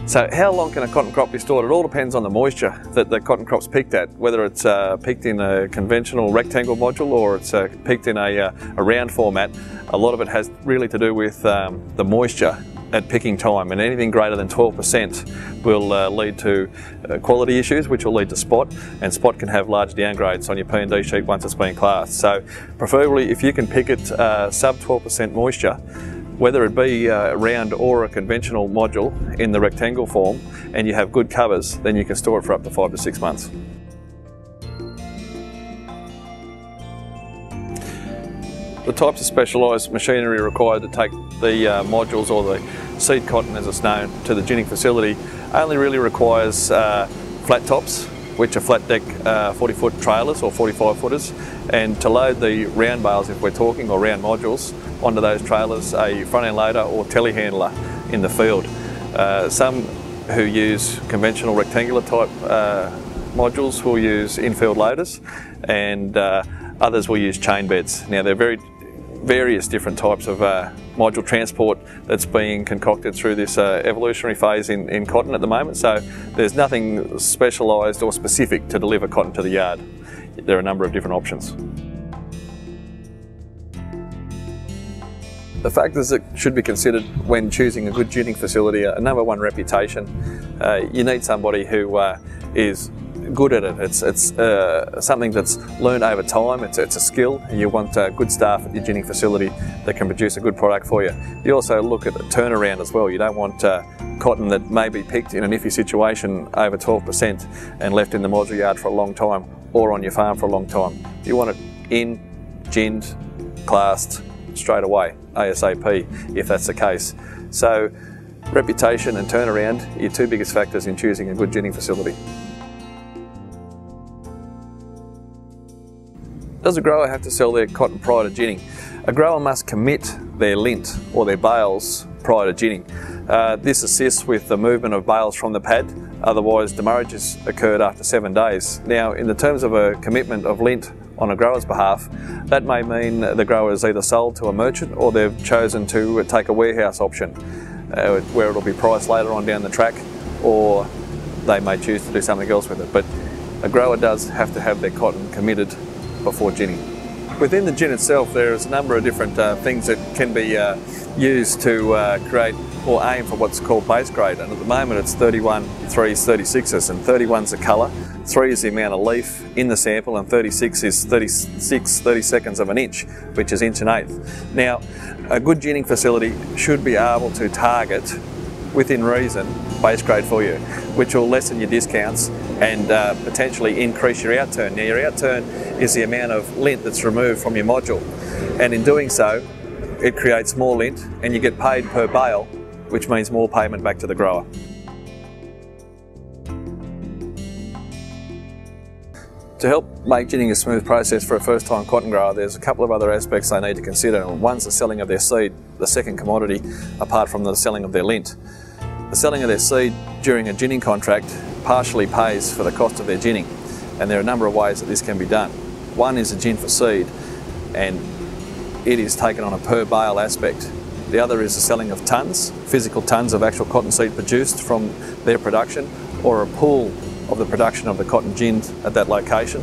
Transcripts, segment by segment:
So how long can a cotton crop be stored? It all depends on the moisture that the cotton crop's picked at, whether it's picked in a conventional rectangle module or it's picked in a round format. A lot of it has really to do with the moisture at picking time, and anything greater than 12% will lead to quality issues, which will lead to spot, and spot can have large downgrades on your P&D sheet once it's been classed. So preferably if you can pick it sub 12% moisture, whether it be a round or a conventional module in the rectangle form, and you have good covers, then you can store it for up to 5 to 6 months. The types of specialised machinery required to take the modules or the seed cotton as it's known to the ginning facility only really requires flat tops, which are flat deck 40-foot trailers or 45-footers, and to load the round bales, if we're talking, or round modules, onto those trailers, a front end loader or telehandler in the field. Some who use conventional rectangular type modules will use in-field loaders, and others will use chain beds. Now they're various different types of module transport that's being concocted through this evolutionary phase in cotton at the moment, so there's nothing specialised or specific to deliver cotton to the yard. There are a number of different options. The factors that should be considered when choosing a good ginning facility are number one, reputation. You need somebody who is good at it. It's something that's learned over time. It's a skill. You want good staff at your ginning facility that can produce a good product for you. You also look at the turnaround as well. You don't want cotton that may be picked in an iffy situation over 12% and left in the module yard for a long time or on your farm for a long time. You want it in, ginned, classed straight away, ASAP, if that's the case. So reputation and turnaround are your two biggest factors in choosing a good ginning facility. Does a grower have to sell their cotton prior to ginning? A grower must commit their lint or their bales prior to ginning. This assists with the movement of bales from the pad, otherwise demurrage has occurred after 7 days. Now, in the terms of a commitment of lint on a grower's behalf, that may mean the grower is either sold to a merchant or they've chosen to take a warehouse option where it'll be priced later on down the track, or they may choose to do something else with it. But a grower does have to have their cotton committed before ginning. Within the gin itself, there's a number of different things that can be used to create or aim for what's called base grade, and at the moment it's 31, 3s, 36s, and 31's the colour, 3 is the amount of leaf in the sample, and 36 is 30/32 of an inch, which is 1/8 inch. Now, a good ginning facility should be able to target, within reason, base grade for you, which will lessen your discounts and potentially increase your outturn. Now, your outturn is the amount of lint that's removed from your module, and in doing so, it creates more lint and you get paid per bale, which means more payment back to the grower. To help make ginning a smooth process for a first-time cotton grower, there's a couple of other aspects they need to consider. One's the selling of their seed, the second commodity, apart from the selling of their lint. The selling of their seed during a ginning contract partially pays for the cost of their ginning, and there are a number of ways that this can be done. One is a gin for seed, and it is taken on a per bale aspect. The other is the selling of tonnes, physical tonnes of actual cotton seed produced from their production, or a pool of the production of the cotton ginned at that location,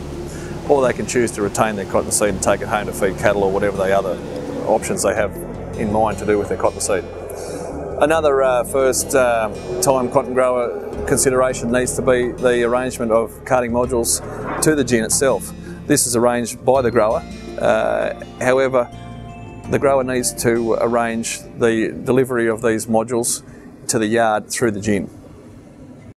or they can choose to retain their cotton seed and take it home to feed cattle or whatever the other options they have in mind to do with their cotton seed. Another first-time cotton grower consideration needs to be the arrangement of carting modules to the gin itself. This is arranged by the grower. However, the grower needs to arrange the delivery of these modules to the yard through the gin.